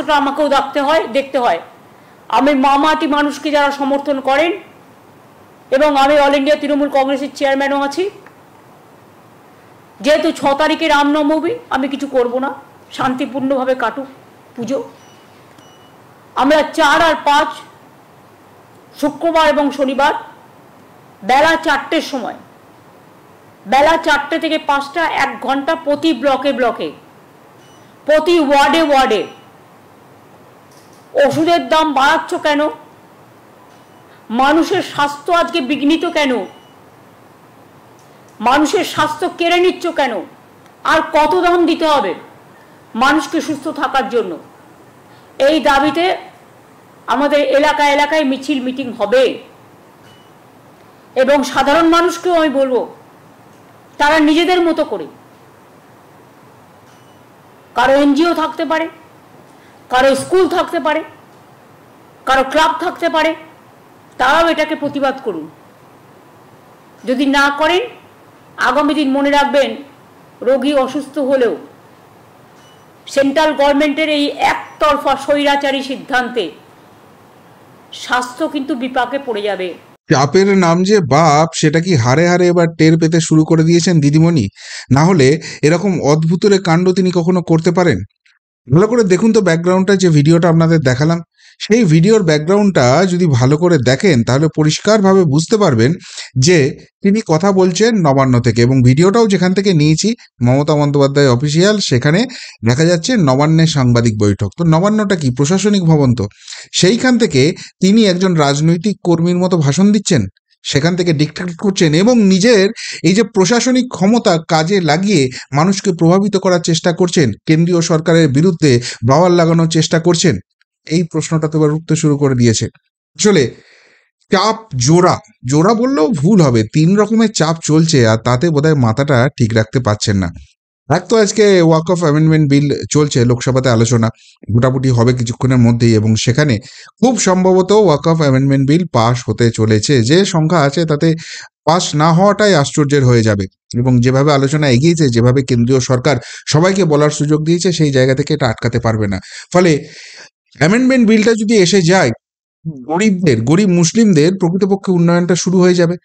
স্বাস্থ্যটা আমাকেও দেখতে হয়। আমি মামাটি মানুষকে যারা সমর্থন করেন, এবং আমি অল ইন্ডিয়া তৃণমূল কংগ্রেসের চেয়ারম্যানও আছি। যেহেতু 6 তারিখে রামনবমী, আমি কিছু করব না, শান্তিপূর্ণভাবে কাটুক পুজো। আমরা 4 আর 5 শুক্রবার এবং শনিবার বেলা 4টের সময়, বেলা 4টে থেকে 5টা 1 ঘন্টা প্রতি ব্লকে ব্লকে, প্রতি ওয়ার্ডে ওয়ার্ডে ওষুধের দাম বাড়াচ্ছ কেন, মানুষের স্বাস্থ্য আজকে বিঘ্নিত কেন, মানুষের স্বাস্থ্য কেড়ে নিচ্ছ কেন, আর কত দাম দিতে হবে মানুষকে সুস্থ থাকার জন্য, এই দাবিতে আমাদের এলাকায় এলাকায় মিছিল মিটিং হবে। এবং সাধারণ মানুষকেও আমি বলবো, তারা নিজেদের মতো করে, কারো এনজিও থাকতে পারে, কারো স্কুল থাকতে পারে, কারো ক্লাব থাকতে পারে, তারাও এটাকে প্রতিবাদ করুন। যদি না করেন, আগামী দিন মনে রাখবেন, রোগী অসুস্থ হলেও সেন্ট্রাল গভর্নমেন্টের এই একতরফা স্বৈরাচারী সিদ্ধান্তে স্বাস্থ্য কিন্তু বিপাকে পড়ে যাবে। চাপের নাম যে বাপ, সেটা কি হারে হারে এবার টের পেতে শুরু করে দিয়েছেন দিদিমণি? না হলে এরকম অদ্ভুতরে কাণ্ড তিনি কখনো করতে পারেন? ভালো করে দেখুন তো ব্যাকগ্রাউন্ডটা, যে ভিডিওটা আপনাদের দেখালাম, সেই ভিডিওর ব্যাকগ্রাউন্ডটা যদি ভালো করে দেখেন তাহলে পরিষ্কারভাবে বুঝতে পারবেন যে তিনি কথা বলছেন নবান্ন থেকে। এবং ভিডিওটাও যেখান থেকে নিয়েছি, মমতা বন্দ্যোপাধ্যায় অফিসিয়াল, সেখানে দেখা যাচ্ছে নবান্নের সাংবাদিক বৈঠক। তো নবান্নটা কি প্রশাসনিক ভবন? তো সেইখান থেকে তিনি একজন রাজনৈতিক কর্মীর মতো ভাষণ দিচ্ছেন, সেখান থেকে ডিক্টেট করছেন এবং নিজের এই যে প্রশাসনিক ক্ষমতা কাজে লাগিয়ে মানুষকে প্রভাবিত করার চেষ্টা করছেন, কেন্দ্রীয় সরকারের বিরুদ্ধে বাওয়াল লাগানোর চেষ্টা করছেন। এই প্রশ্নটা তো এবার উঠতে শুরু করে দিয়েছে। আসলে চাপ জোড়া বললেও ভুল হবে, 3 রকমের চাপ চলছে, আর তাতে বোধহয় মাথাটা ঠিক রাখতে পারছেন না। এক তো আজকে ওয়াক অফ অ্যামেন্ডমেন্ট বিল চলছে লোকসভাতে, আলোচনা মোটামুটি হবে কিছুক্ষণের মধ্যেই, এবং সেখানে খুব সম্ভবত walk of amendment bill pass হতে চলেছে। যে সংখ্যা আছে তাতে পাস না হওয়াটাই আশ্চর্যের হয়ে যাবে। এবং যেভাবে আলোচনা এগিয়েছে, যেভাবে কেন্দ্রীয় সরকার সবাইকে বলার সুযোগ দিয়েছে, সেই জায়গা থেকে এটা আটকাতে পারবে না। ফলে অ্যামেন্ডমেন্ট বিলটা যদি এসে যায়, গরিব মুসলিমদের প্রকৃতপক্ষে উন্নয়নটা শুরু হয়ে যাবে।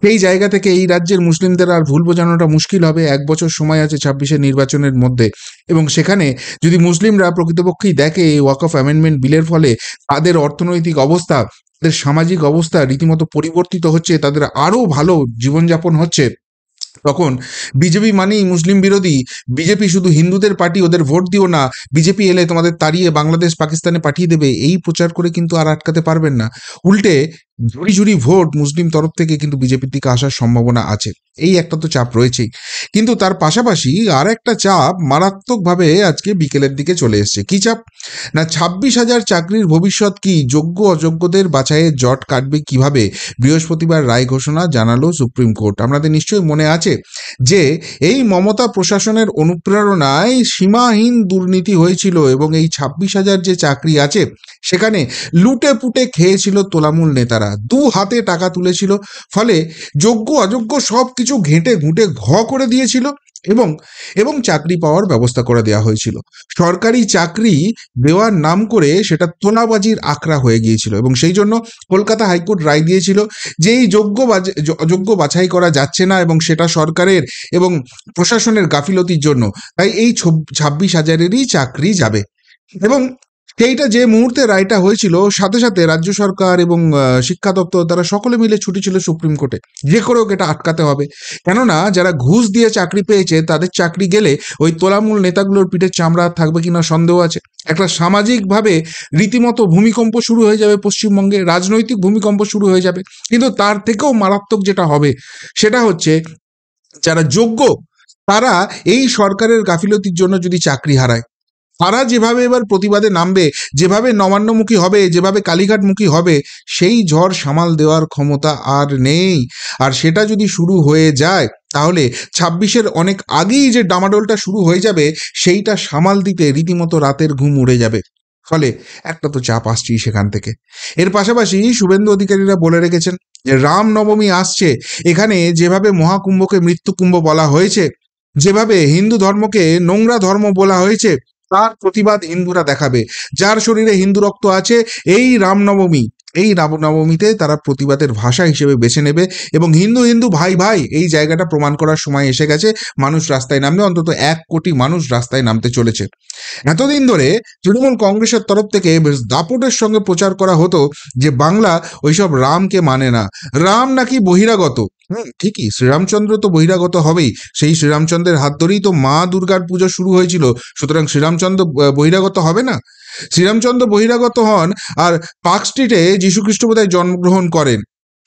সেই জায়গা থেকে এই রাজ্যের মুসলিমদের আর ভুল বোঝানোটা মুশকিল হবে। 1 বছর সময় আছে 26-এর নির্বাচনের মধ্যে, এবং সেখানে যদি মুসলিমরা প্রকৃতপক্ষেই দেখে এই ওয়াক অফ অ্যামেন্ডমেন্ট বিলের ফলে তাদের অর্থনৈতিক অবস্থা, তাদের সামাজিক অবস্থা রীতিমতো পরিবর্তিত হচ্ছে, তাদের আরও ভালো জীবনযাপন হচ্ছে, তখন বিজেপি মানেই মুসলিম বিরোধী, বিজেপি শুধু হিন্দুদের পার্টি, ওদের ভোট দিও না, বিজেপি এলে তোমাদের তাড়িয়ে বাংলাদেশ পাকিস্তানে পাঠিয়ে দেবে, এই প্রচার করে কিন্তু আর আটকাতে পারবেন না। উল্টে ঝুড়ি ভোট মুসলিম তরফ থেকে কিন্তু বিজেপির দিকে আসার সম্ভাবনা আছে। এই একটা তো চাপ রয়েছেই, কিন্তু তার পাশাপাশি আর একটা চাপ মারাত্মকভাবে আজকে বিকেলের দিকে চলে এসছে। কি চাপ না, 26,000 চাকরির ভবিষ্যৎ কি, যোগ্য অযোগ্যদের বাছাইয়ের জট কাটবে কিভাবে, বৃহস্পতিবার রায় ঘোষণা জানালো সুপ্রিম কোর্ট। আপনাদের নিশ্চয়ই মনে আছে যে এই মমতা প্রশাসনের অনুপ্রেরণায় সীমাহীন দুর্নীতি হয়েছিল, এবং এই 26,000 যে চাকরি আছে সেখানে লুটে পুটে খেয়েছিল তোলামূল নেতারা, 2 হাতে টাকা তুলেছিল, ফলে যোগ্য অযোগ্য সব কিছু ঘেঁটে ঘুঁটে করে দিয়েছিল, এবং চাকরি পাওয়ার ব্যবস্থা করে দেওয়া হয়েছিল। সরকারি চাকরি দেওয়ার নাম করে সেটা তোলাবাজির আখড়া হয়ে গিয়েছিল, এবং সেই জন্য কলকাতা হাইকোর্ট রায় দিয়েছিল যে এই যোগ্য বাছাই করা যাচ্ছে না, এবং সেটা সরকারের এবং প্রশাসনের গাফিলতির জন্য, তাই এই 26,000-এরই চাকরি যাবে। এবং সেইটা যে মুহূর্তে রায়টা হয়েছিল, সাথে সাথে রাজ্য সরকার এবং শিক্ষা দপ্তর তারা সকলে মিলে ছুটেছিল সুপ্রিম কোর্টে, যে করেও এটা আটকাতে হবে। কেননা যারা ঘুষ দিয়ে চাকরি পেয়েছে তাদের চাকরি গেলে ওই তোলামূল নেতাগুলোর পিঠের চামড়া থাকবে কিনা সন্দেহ আছে। একটা সামাজিকভাবে রীতিমতো ভূমিকম্প শুরু হয়ে যাবে পশ্চিমবঙ্গে, রাজনৈতিক ভূমিকম্প শুরু হয়ে যাবে। কিন্তু তার থেকেও মারাত্মক যেটা হবে সেটা হচ্ছে, যারা যোগ্য তারা এই সরকারের গাফিলতির জন্য যদি চাকরি হারায়, তারা যেভাবে এবার প্রতিবাদে নামবে, যেভাবে নবান্নমুখী হবে, যেভাবে কালীঘাটমুখী হবে, সেই ঝড় সামাল দেওয়ার ক্ষমতা আর নেই। আর সেটা যদি শুরু হয়ে যায় তাহলে 26-এর অনেক আগেই যে ডামাডোলটা শুরু হয়ে যাবে, সেইটা সামাল দিতে রীতিমতো রাতের ঘুম উড়ে যাবে। ফলে একটা তো চাপ আসছেই সেখান থেকে। এর পাশাপাশি শুভেন্দু অধিকারীরা বলে রেখেছেন যে রামনবমী আসছে, এখানে যেভাবে মহাকুম্ভকে মৃত্যুকুম্ভ বলা হয়েছে, যেভাবে হিন্দু ধর্মকে নোংরা ধর্ম বলা হয়েছে, তার প্রতিবাদ হিন্দুরা দেখাবে। যার শরীরে হিন্দু রক্ত আছে, এই রামনবমীতে তারা প্রতিবাদের ভাষা হিসেবে বেছে নেবে এবং হিন্দু হিন্দু ভাই ভাই এই জায়গাটা প্রমাণ করার সময় এসে গেছে। মানুষ রাস্তায় নামবে, অন্তত 1 কোটি মানুষ রাস্তায় নামতে চলেছে। এতদিন ধরে তৃণমূল কংগ্রেসের তরফ থেকে বেশ দাপটের সঙ্গে প্রচার করা হতো যে বাংলা ওইসব রামকে মানে না, রাম নাকি বহিরাগত। ঠিকই, শ্রীরামচন্দ্র তো বহিরাগত হবেই, সেই শ্রীরামচন্দ্রের হাত ধরেই তো মা দুর্গার পুজো শুরু হয়েছিল, সুতরাং শ্রীরামচন্দ্র বহিরাগত হবে না? শ্রীরামচন্দ্র বহিরাগত হন আর পার্ক স্ট্রিটে যীশুখ্রিস্ট বোধহয় জন্মগ্রহণ করেন,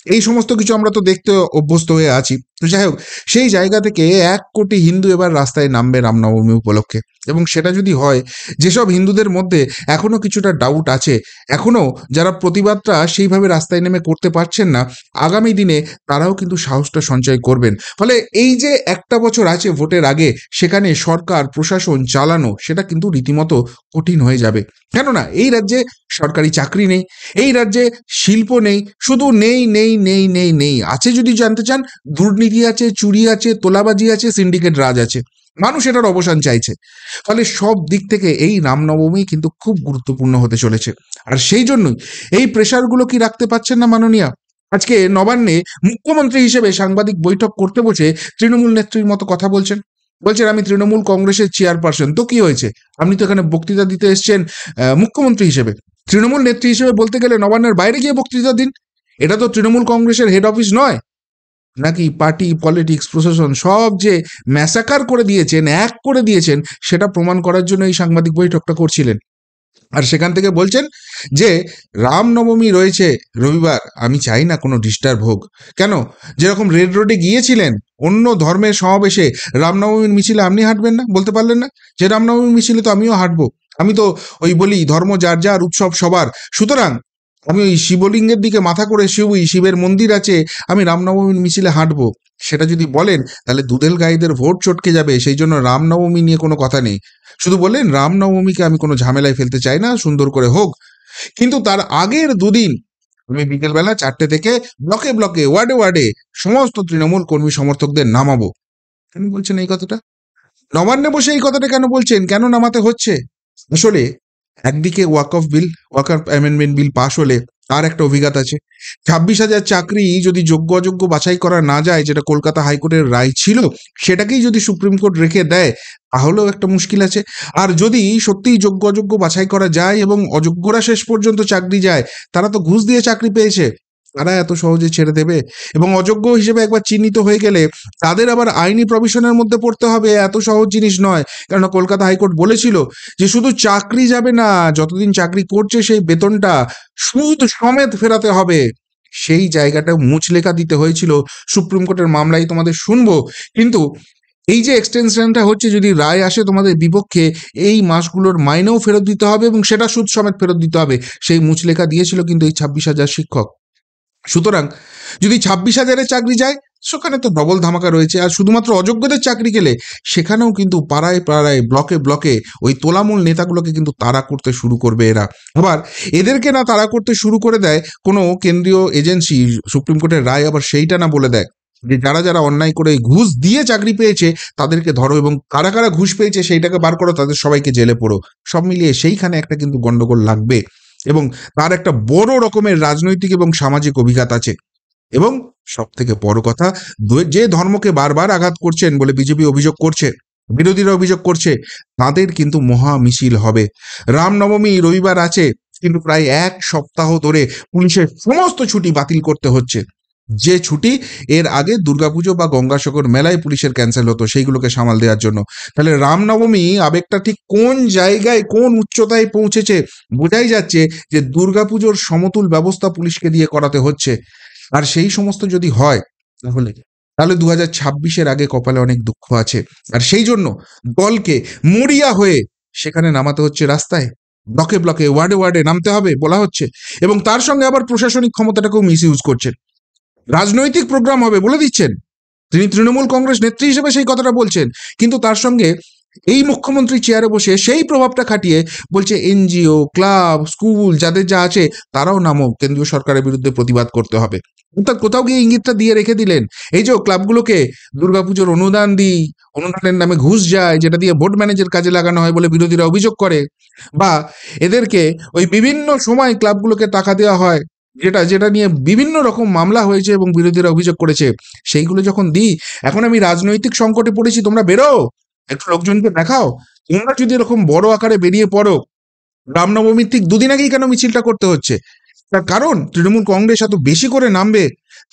এই সমস্ত কিছু আমরা তো দেখতে অভ্যস্ত হয়ে আছি। তো যাই হোক, সেই জায়গা থেকে 1 কোটি হিন্দু এবার রাস্তায় নামবে রামনবমী উপলক্ষে। এবং সেটা যদি হয়, যেসব হিন্দুদের মধ্যে এখনো কিছুটা ডাউট আছে, এখনো যারা প্রতিবাদটা সেইভাবে রাস্তায় নেমে করতে পারছেন না, আগামী দিনে তারাও কিন্তু সাহসটা সঞ্চয় করবেন। ফলে এই যে 1টা বছর আছে ভোটের আগে, সেখানে সরকার প্রশাসন চালানো সেটা কিন্তু রীতিমতো কঠিন হয়ে যাবে। কেননা এই রাজ্যে সরকারি চাকরি নেই, এই রাজ্যে শিল্প নেই, শুধু নেই নেই নেই নেই নেই আছে। যদি জানতে চান, দুর্নীতি আছে, চুরি আছে, তোলাবাজি আছে, সিন্ডিকেট রাজ আছে। মানুষ এটার অবসান চাইছে। ফলে সব দিক থেকে এই রামনবমী কিন্তু খুব গুরুত্বপূর্ণ হতে চলেছে। আর সেই জন্যই এই প্রেশারগুলো কি রাখতে পারছেন না মাননীয়া? আজকে নবান্নে মুখ্যমন্ত্রী হিসেবে সাংবাদিক বৈঠক করতে বসে তৃণমূল নেত্রীর মতো কথা বলছেন। আমি তৃণমূল কংগ্রেসের চেয়ারপারসন, তো কি হয়েছে? আপনি তো এখানে বক্তৃতা দিতে এসছেন মুখ্যমন্ত্রী হিসেবে। তৃণমূল নেত্রী হিসেবে বলতে গেলে নবান্নের বাইরে গিয়ে বক্তৃতা দিন। এটা তো তৃণমূল কংগ্রেসের হেড অফিস নয় নাকি? পার্টি, পলিটিক্স, প্রশাসন সব যে ম্যাসাকার করে দিয়েছেন, এক করে দিয়েছেন, সেটা প্রমাণ করার জন্য এই সাংবাদিক বৈঠকটা করছিলেন। আর সেখান থেকে বলছেন যে রামনবমী রয়েছে রবিবার, আমি চাই না কোনো ডিস্টার্ব হোক। কেন? যেরকম রেড রোডে গিয়েছিলেন অন্য ধর্মের সমাবেশে, রামনবমীর মিছিলে আপনি হাঁটবেন না? বলতে পারলেন না যে রামনবমীর মিছিলে তো আমিও হাঁটবো? আমি তো ওই বলি ধর্ম যার যার, উৎসব সবার, সুতরাং আমি ওই শিবলিঙ্গের দিকে মাথা করে শিবের মন্দির আছে, আমি রামনবমীর মিছিলে হাঁটবো। সেটা যদি বলেন তাহলে দুধেল গাইদের ভোট চটকে যাবে। সেই জন্য রামনবমী নিয়ে কোনো কথা নেই। শুধু বললেন রামনবমীকে আমি কোনো ঝামেলায় ফেলতে চাই না, সুন্দর করে হোক। কিন্তু তার আগের দুদিন আমি বিকেলবেলা 4টে থেকে ব্লকে ব্লকে, ওয়ার্ডে ওয়ার্ডে সমস্ত তৃণমূল কর্মী সমর্থকদের নামাবো। কেন বলছেন এই কথাটা? নবান্নে বসে এই কথাটা কেন বলছেন? কেন নামাতে হচ্ছে? আসলে একদিকে ওয়াকআপ অ্যামেন্ডমেন্ট বিল পাশ হলে তার একটা অভিঘাত আছে। 26,000 চাকরি যদি যোগ্য অযোগ্য বাছাই করা না যায়, যেটা কলকাতা হাইকোর্টের রায় ছিল, সেটাকেই যদি সুপ্রিম কোর্ট রেখে দেয়, তাহলেও একটা মুশকিল আছে। আর যদি সত্যিই যোগ্য অযোগ্য বাছাই করা যায় এবং অযোগ্যরা শেষ পর্যন্ত চাকরি যায়, তারা তো ঘুষ দিয়ে চাকরি পেয়েছে, তারা এত সহজে ছেড়ে দেবে? এবং অযোগ্য হিসেবে একবার চিহ্নিত হয়ে গেলে তাদের আবার আইনি প্রভিশনের মধ্যে পড়তে হবে, এত সহজ জিনিস নয়। কেননা কলকাতা হাইকোর্ট বলেছিল যে শুধু চাকরি যাবে না, যতদিন চাকরি করছে সেই বেতনটা সুদ সমেত ফেরাতে হবে। সেই জায়গাটা মুচলেখা দিতে হয়েছিল সুপ্রিম কোর্টের মামলায়, তোমাদের শুনবো। কিন্তু এই যে এক্সটেনশনটা হচ্ছে, যদি রায় আসে তোমাদের বিপক্ষে, এই মাসগুলোর মাইনেও ফেরত দিতে হবে এবং সেটা সুদ সমেত ফেরত দিতে হবে। সেই মুচলেখা দিয়েছিল কিন্তু এই 26,000 শিক্ষক। সুতরাং যদি 26,000-এর চাকরি যায়, সেখানে তো ডবল ধামাকা রয়েছে। আর শুধুমাত্র অযোগ্যদের চাকরি গেলে সেখানেও কিন্তু পাড়ায় পাড়ায়, ব্লকে ব্লকে ওই তোলামূল নেতাগুলোকে কিন্তু তাড়া করতে শুরু করবে এরা। আবার এদেরকে না তাড়া করতে শুরু করে দেয় কোনো কেন্দ্রীয় এজেন্সি, সুপ্রিম কোর্টের রায় আবার সেইটা না বলে দেয় যে যারা যারা অন্যায় করে ঘুষ দিয়ে চাকরি পেয়েছে তাদেরকে ধরো, এবং কারা কারা ঘুষ পেয়েছে সেইটাকে বার করো, তাদের সবাইকে জেলে পড়ো। সব মিলিয়ে সেইখানে একটা কিন্তু গন্ডগোল লাগবে এবং তার একটা বড় রকমের রাজনৈতিক এবং সামাজিক অভিঘাত আছে। এবং সব থেকে বড় কথা, যে ধর্মকে বারবার আঘাত করছেন বলে বিজেপি অভিযোগ করছে, বিরোধীরা অভিযোগ করছে, তাদের কিন্তু মহা মিছিল হবে। রামনবমী রবিবার আছে, কিন্তু প্রায় 1 সপ্তাহ ধরে পুলিশের সমস্ত ছুটি বাতিল করতে হচ্ছে। যে ছুটি এর আগে দুর্গাপুজো বা গঙ্গাসাগর মেলায় পুলিশের ক্যান্সেল হতো, সেইগুলোকে সামাল দেওয়ার জন্য। তাহলে রামনবমী আবেগটা ঠিক কোন জায়গায়, কোন উচ্চতায় পৌঁছেছে, বোঝাই যাচ্ছে যে দুর্গাপুজোর সমতুল ব্যবস্থা পুলিশকে দিয়ে করাতে হচ্ছে। আর সেই সমস্ত যদি হয়, তাহলে 2026-এর আগে কপালে অনেক দুঃখ আছে। আর সেই জন্য দলকে মরিয়া হয়ে সেখানে নামাতে হচ্ছে রাস্তায়, ব্লকে ব্লকে, ওয়ার্ডে ওয়ার্ডে নামতে হবে বলা হচ্ছে। এবং তার সঙ্গে আবার প্রশাসনিক ক্ষমতাটাকেও মিসইউজ করছেন। রাজনৈতিক প্রোগ্রাম হবে বলে দিচ্ছেন, তিনি তৃণমূল কংগ্রেস নেত্রী হিসেবে সেই কথাটা বলছেন, কিন্তু তার সঙ্গে এই মুখ্যমন্ত্রী চেয়ারে বসে সেই প্রভাবটা খাটিয়ে বলছে এনজিও, ক্লাব, স্কুল যাদের যা আছে তারাও নামো, কেন্দ্রীয় সরকারের বিরুদ্ধে প্রতিবাদ করতে হবে। অর্থাৎ কোথাও গিয়ে ইঙ্গিতটা দিয়ে রেখে দিলেন, এই যে ক্লাবগুলোকে দুর্গাপুজোর অনুদান দিই, অনুদানের নামে ঘুষ যায়, যেটা দিয়ে ভোট ম্যানেজের কাজে লাগানো হয় বলে বিরোধীরা অভিযোগ করে, বা এদেরকে ওই বিভিন্ন সময় ক্লাবগুলোকে টাকা দেওয়া হয়, যেটা যেটা নিয়ে বিভিন্ন রকম মামলা হয়েছে এবং বিরোধীরা অভিযোগ করেছে, সেইগুলো যখন দিই, এখন আমি রাজনৈতিক সংকটে পড়েছি, তোমরা বেরো, একটু লোকজনকে দেখাও। তোমরা যদি এরকম বড় আকারে বেরিয়ে পড়ো, রামনবমীর ঠিক দুদিন আগেই কেন মিছিলটা করতে হচ্ছে? তার কারণ তৃণমূল কংগ্রেস এত বেশি করে নামবে,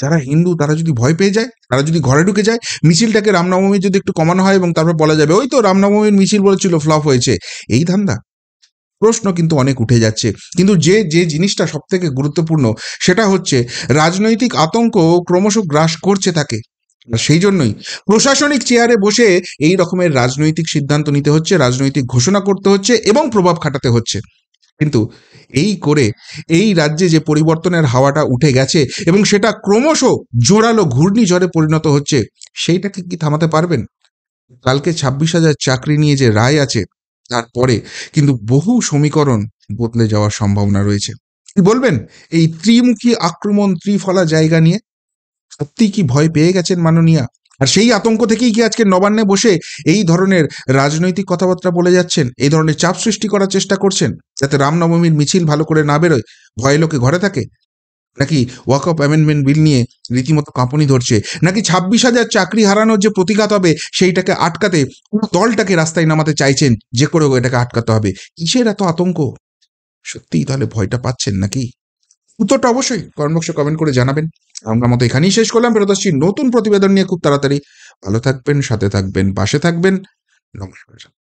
যারা হিন্দু তারা যদি ভয় পেয়ে যায়, তারা যদি ঘরে ঢুকে যায়, মিছিলটাকে রামনবমী যদি একটু কমানো হয় এবং তারপর বলা যাবে ওই তো রামনবমীর মিছিল বলেছিল, ফ্লপ হয়েছে, এই ধান্দা। প্রশ্ন কিন্তু অনেক উঠে যাচ্ছে। কিন্তু যে যে জিনিসটা সব থেকে গুরুত্বপূর্ণ সেটা হচ্ছে রাজনৈতিক আতঙ্ক ক্রমশ গ্রাস করছে তাকে। আর সেই জন্যই প্রশাসনিক চেয়ারে বসে এই রকমের রাজনৈতিক সিদ্ধান্ত নিতে হচ্ছে, রাজনৈতিক ঘোষণা করতে হচ্ছে এবং প্রভাব খাটাতে হচ্ছে। কিন্তু এই করে এই রাজ্যে যে পরিবর্তনের হাওয়াটা উঠে গেছে এবং সেটা ক্রমশ জোরালো ঘূর্ণিঝড়ে পরিণত হচ্ছে, সেইটাকে কি থামাতে পারবেন? কালকে 26,000 চাকরি নিয়ে যে রায় আছে, তারপরে কিন্তু বহু সমীকরণ বদলে যাওয়ার সম্ভাবনা রয়েছে। কি বলবেন এই ত্রিমুখী আক্রমণ, ত্রিফলা জায়গা নিয়ে? সত্যি কি ভয় পেয়ে গেছেন মাননীয়া? আর সেই আতঙ্ক থেকেই কি আজকে নবান্নে বসে এই ধরনের রাজনৈতিক কথাবার্তা বলে যাচ্ছেন, এই ধরনের চাপ সৃষ্টি করার চেষ্টা করছেন, যাতে রামনবমীর মিছিল ভালো করে না বেরোয়, ভয়ে লোকে ঘরে থাকে? নাকি ওয়াকআপ অ্যামেন্ডমেন্ট বিল নিয়ে রীতিমতো কাঁপুনি ধরছে? নাকি 26,000 চাকরি হারানোর যে প্রতিঘাত হবে সেইটাকে আটকাতে পুরো দলটাকে রাস্তায় নামাতে চাইছেন, যে করে হোক এটাকে আটকাতে হবে? কিসের এত আতঙ্ক? সত্যিই তাহলে ভয়টা পাচ্ছেন নাকি? উত্তরটা অবশ্যই কমেন্ট বক্সে কমেন্ট করে জানাবেন। আমরা মতো এখানেই শেষ করলাম, ফেরত আসছি নতুন প্রতিবেদন নিয়ে খুব তাড়াতাড়ি। ভালো থাকবেন, সাথে থাকবেন, পাশে থাকবেন। নমস্কার।